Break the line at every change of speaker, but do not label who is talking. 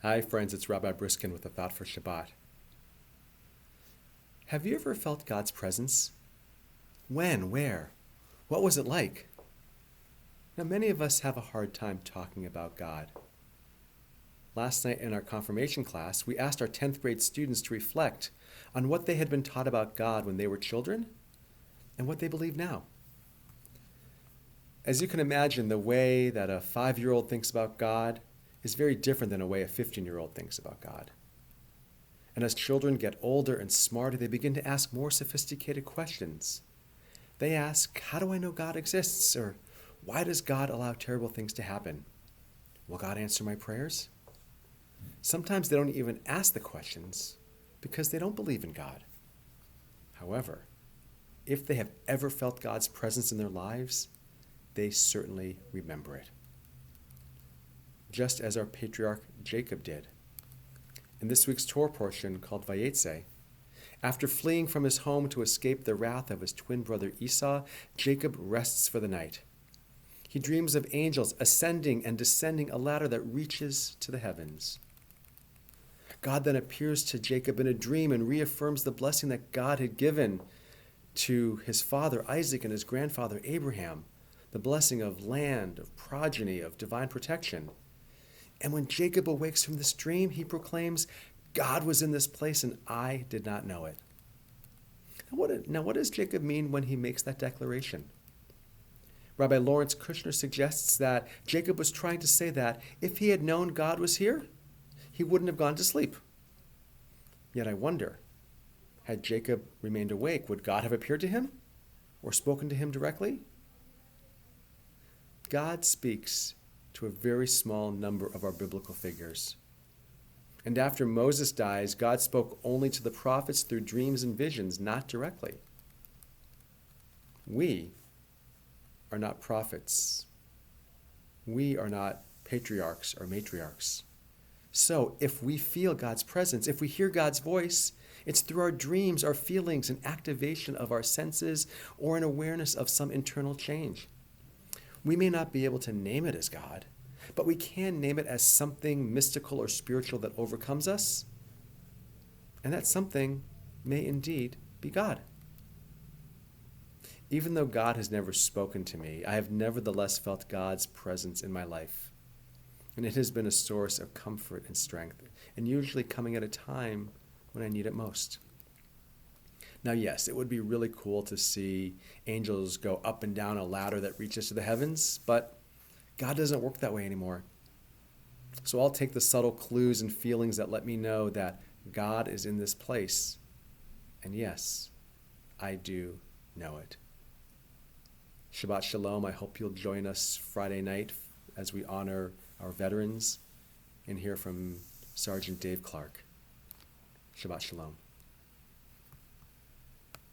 Hi, friends, it's Rabbi Briskin with a thought for Shabbat. Have you ever felt God's presence? When? Where? What was it like? Now, many of us have a hard time talking about God. Last night in our confirmation class, we asked our 10th grade students to reflect on what they had been taught about God when they were children and what they believe now. As you can imagine, the way that a 5-year-old thinks about God is very different than the way a 15-year-old thinks about God. And as children get older and smarter, they begin to ask more sophisticated questions. They ask, how do I know God exists? Or why does God allow terrible things to happen? Will God answer my prayers? Sometimes they don't even ask the questions because they don't believe in God. However, if they have ever felt God's presence in their lives, they certainly remember it. Just as our patriarch Jacob did. In this week's Torah portion called Vayetze, after fleeing from his home to escape the wrath of his twin brother Esau, Jacob rests for the night. He dreams of angels ascending and descending a ladder that reaches to the heavens. God then appears to Jacob in a dream and reaffirms the blessing that God had given to his father Isaac and his grandfather Abraham, the blessing of land, of progeny, of divine protection. And when Jacob awakes from this dream, he proclaims, God was in this place and I did not know it. Now, what does Jacob mean when he makes that declaration? Rabbi Lawrence Kushner suggests that Jacob was trying to say that if he had known God was here, he wouldn't have gone to sleep. Yet I wonder, had Jacob remained awake, would God have appeared to him or spoken to him directly? God speaks to a very small number of our biblical figures. And after Moses dies, God spoke only to the prophets through dreams and visions, not directly. We are not prophets. We are not patriarchs or matriarchs. So if we feel God's presence, if we hear God's voice, it's through our dreams, our feelings, an activation of our senses, or an awareness of some internal change. We may not be able to name it as God, but we can name it as something mystical or spiritual that overcomes us. And that something may indeed be God. Even though God has never spoken to me, I have nevertheless felt God's presence in my life. And it has been a source of comfort and strength, and usually coming at a time when I need it most. Now, yes, it would be really cool to see angels go up and down a ladder that reaches to the heavens, but God doesn't work that way anymore. So I'll take the subtle clues and feelings that let me know that God is in this place. And yes, I do know it. Shabbat Shalom. I hope you'll join us Friday night as we honor our veterans and hear from Sergeant Dave Clark. Shabbat Shalom.